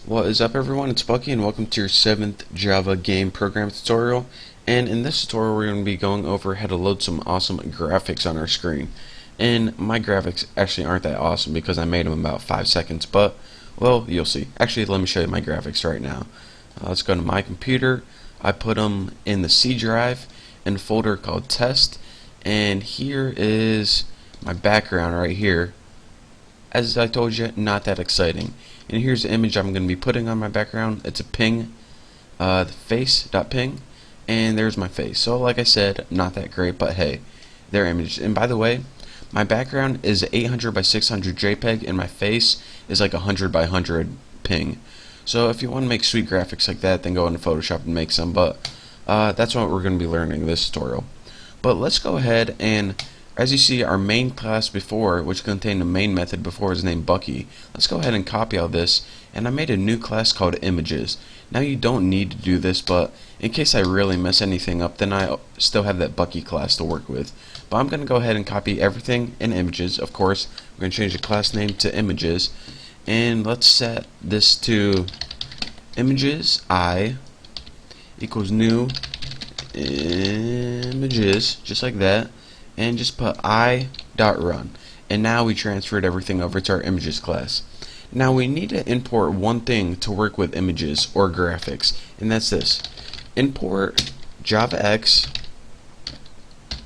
What is up, everyone? It's Bucky and welcome to your 7th Java game program tutorial. And in this tutorial we're going to be going over how to load some awesome graphics on our screen. And my graphics actually aren't that awesome because I made them in about 5 seconds, but well, you'll see. Actually, let me show you my graphics right now. Let's go to my computer. I put them in the C drive in a folder called test, and here is my background right here. As I told you, not that exciting. And here's the image I'm going to be putting on my background. It's a ping, the face.ping, and there's my face. So like I said, not that great, but hey, their image. And by the way, my background is 800 by 600 JPEG, and my face is like 100 by 100 ping. So if you want to make sweet graphics like that, then go into Photoshop and make some. But that's what we're going to be learning in this tutorial. But let's go ahead and, as you see, our main class before, which contained the main method before, is named Bucky. Let's go ahead and copy all this, and I made a new class called Images. Now you don't need to do this, but in case I really mess anything up, then I still have that Bucky class to work with. But I'm going to go ahead and copy everything in Images. Of course, we're going to change the class name to Images, and let's set this to Images I equals new images, just like that, and just put I.run. And now we transferred everything over to our images class. Now we need to import one thing to work with images or graphics, and that's this. Import javax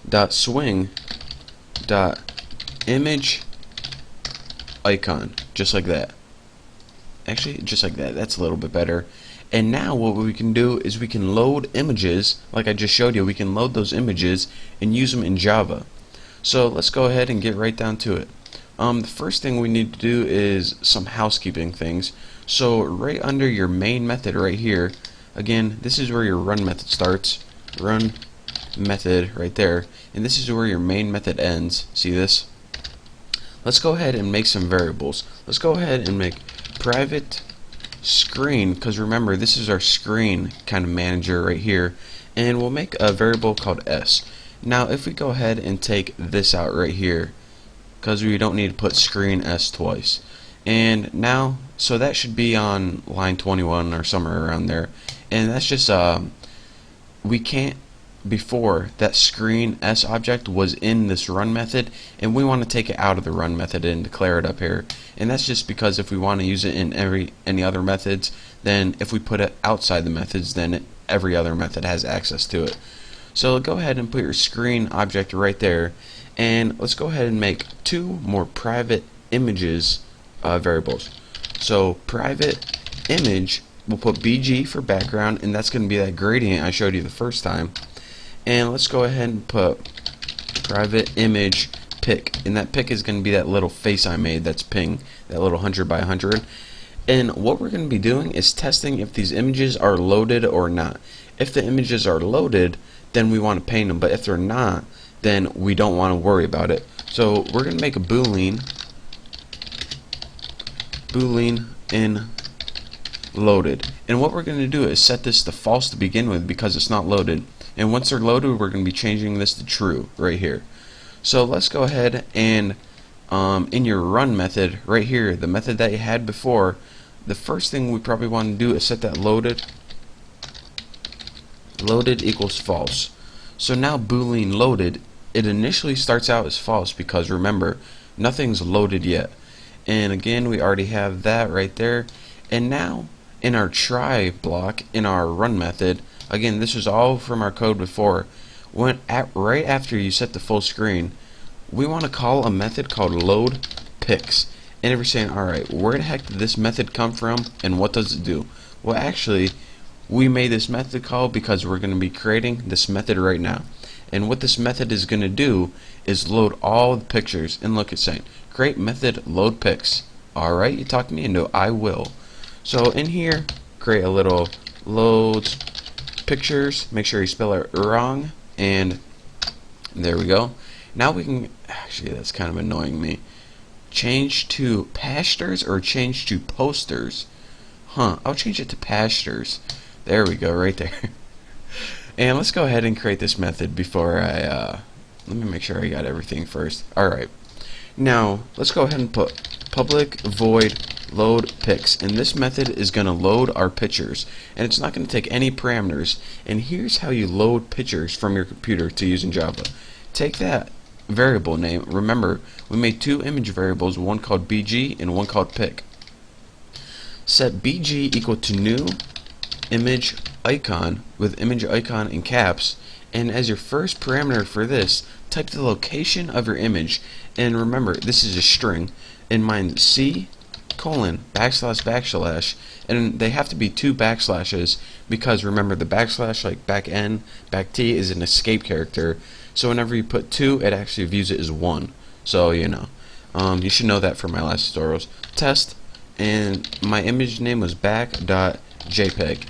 dot swing dot image icon, just like that. Actually, just like that. That's a little bit better. And now what we can do is we can load images, like I just showed you. We can load those images and use them in Java. So let's go ahead and get right down to it. The first thing we need to do is some housekeeping things. So right under your main method right here, again, this is where your run method starts. Run method right there. And this is where your main method ends. See this? Let's go ahead and make some variables. Let's go ahead and make private screen, because remember, this is our screen kind of manager right here, and we'll make a variable called s. Now if we go ahead and take this out right here, because we don't need to put screen s twice, and now so that should be on line 21 or somewhere around there, and that's just we can't, before that screen s object was in this run method, and we want to take it out of the run method and declare it up here. And that's just because if we want to use it in any other methods, then if we put it outside the methods, then every other method has access to it. So go ahead and put your screen object right there, and let's go ahead and make two more private images variables. So private image, we'll put BG for background, and that's going to be that gradient I showed you the first time. And let's go ahead and put private image pic, and that pic is going to be that little face I made that's ping, that little 100 by 100. And what we're going to be doing is testing if these images are loaded or not. If the images are loaded, then we want to paint them, but if they're not, then we don't want to worry about it. So we're going to make a boolean in loaded, and what we're going to do is set this to false to begin with because it's not loaded, and once they're loaded we're going to be changing this to true right here. So let's go ahead and in your run method right here, the method that you had before, the first thing we probably want to do is set that loaded equals false. So now boolean loaded, it initially starts out as false because remember, nothing's loaded yet. And again, we already have that right there. And now in our try block in our run method, again, this is all from our code before, right after you set the full screen, we want to call a method called load pics. And if you're saying, alright, where the heck did this method come from and what does it do? Well, actually, we made this method call because we're going to be creating this method right now. And what this method is going to do is load all the pictures. And look, it's saying create method load pics. Alright, you talked me into it, I will. So in here, create a little loads pictures, make sure you spell it wrong, and there we go. Now we can, actually that's kind of annoying me, change to pastors or change to posters. I'll change it to pastors. There we go, right there. And let's go ahead and create this method before I let me make sure I got everything first. Alright, now let's go ahead and put public void load pics, and this method is going to load our pictures, and it's not going to take any parameters. And here's how you load pictures from your computer to use in Java. Take that variable name. Remember, we made two image variables, one called bg and one called pic. Set bg equal to new image icon with image icon in caps, and as your first parameter for this, type the location of your image. And remember, this is a string, in mine C colon backslash backslash, and they have to be two backslashes because remember the backslash, like back N back T, is an escape character, so whenever you put two it actually views it as one. So you know, you should know that from my last tutorials. Test, and my image name was back.jpg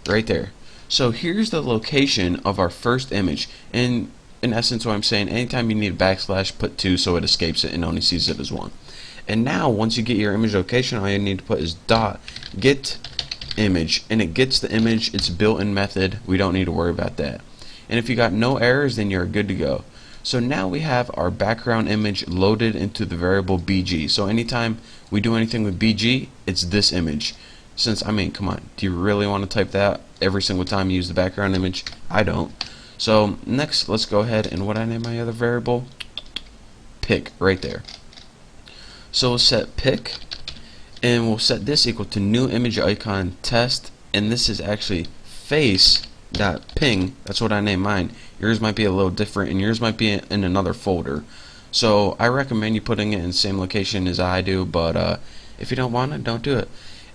right there. So here's the location of our first image, and in essence what I'm saying, anytime you need a backslash, put two so it escapes it and only sees it as one. And now once you get your image location, all you need to put is dot get image, and it gets the image. It's a built-in method, we don't need to worry about that. And if you got no errors, then you're good to go. So now we have our background image loaded into the variable bg. So anytime we do anything with bg, it's this image. Since, I mean, come on, do you really want to type that every single time you use the background image? I don't. So next, let's go ahead and what I name my other variable? Pic, right there. So we'll set pic, and we'll set this equal to new image icon test, and this is actually face.ping. That's what I named mine. Yours might be a little different, and yours might be in another folder. So I recommend you putting it in the same location as I do, but if you don't want it, don't do it.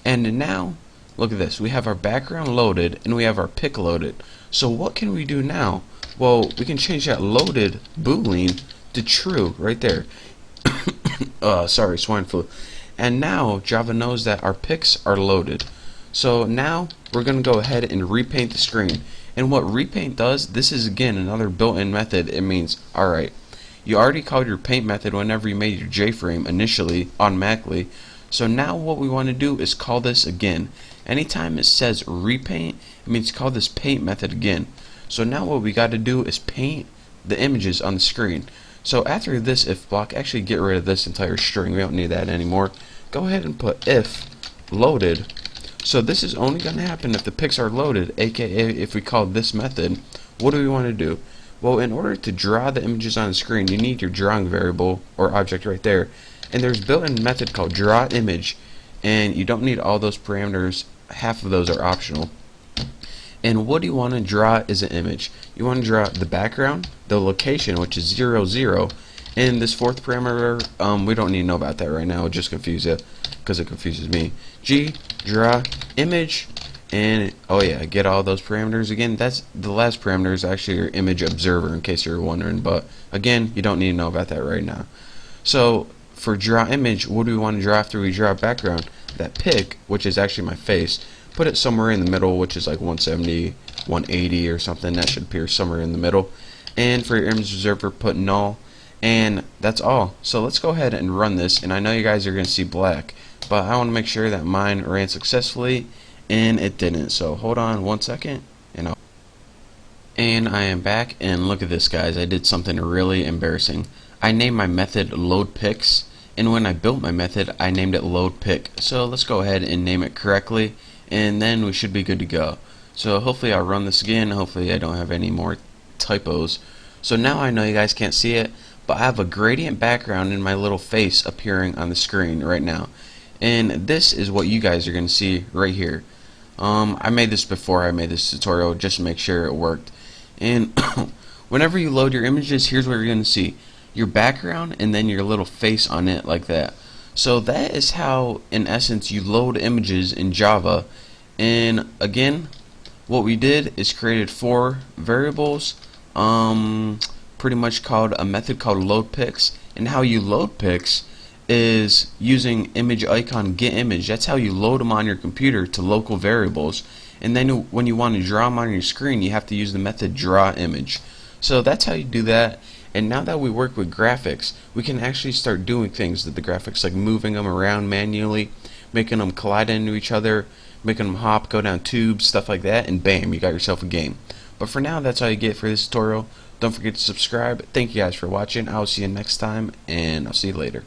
And now, look at this. We have our background loaded, and we have our pic loaded. So what can we do now? Well, we can change that loaded boolean to true right there. Sorry, swine flu. And now Java knows that our pics are loaded. So now we're going to go ahead and repaint the screen. And what repaint does, this is again another built-in method. It means, alright, you already called your paint method whenever you made your JFrame initially, automatically. So now what we want to do is call this again. Anytime it says repaint, it means call this paint method again. So now what we got to do is paint the images on the screen. So after this if block, actually get rid of this entire string, we don't need that anymore. Go ahead and put if loaded. So this is only going to happen if the pics are loaded, aka if we call this method. What do we want to do? Well, in order to draw the images on the screen, you need your drawing variable or object right there. And there's a built-in method called draw image, and you don't need all those parameters. Half of those are optional. And what do you want to draw is an image. You want to draw the background, the location, which is 0, 0, and this fourth parameter, we don't need to know about that right now. It'll just confuse you, because it confuses me. G, draw image, and oh yeah, get all those parameters. Again, that's the last parameter is actually your image observer, in case you're wondering, but again, you don't need to know about that right now. So for draw image, what do we want to draw after we draw background? That pic, which is actually my face, put it somewhere in the middle, which is like 170, 180 or something. That should appear somewhere in the middle. And for your image observer, put null, and that's all. So let's go ahead and run this, and I know you guys are going to see black, but I want to make sure that mine ran successfully, and it didn't. So hold on 1 second, and I am back, and look at this, guys. I did something really embarrassing. I named my method load pics, and when I built my method, I named it load pic. So let's go ahead and name it correctly, and then we should be good to go. So hopefully I'll run this again. Hopefully I don't have any more typos. So now I know you guys can't see it, but I have a gradient background in my little face appearing on the screen right now, and this is what you guys are going to see right here. I made this before I made this tutorial just to make sure it worked. And whenever you load your images, here's what you're going to see: your background and then your little face on it, like that. So that is how, in essence, you load images in Java. And again, what we did is created 4 variables, pretty much called a method called load pics. And how you load pics is using image icon get image. That's how you load them on your computer to local variables. And then when you want to draw them on your screen, you have to use the method draw image. So that's how you do that. And now that we work with graphics, we can actually start doing things with the graphics, like moving them around manually, making them collide into each other, making them hop, go down tubes, stuff like that, and bam, you got yourself a game. But for now, that's all you get for this tutorial. Don't forget to subscribe. Thank you guys for watching. I'll see you next time, and I'll see you later.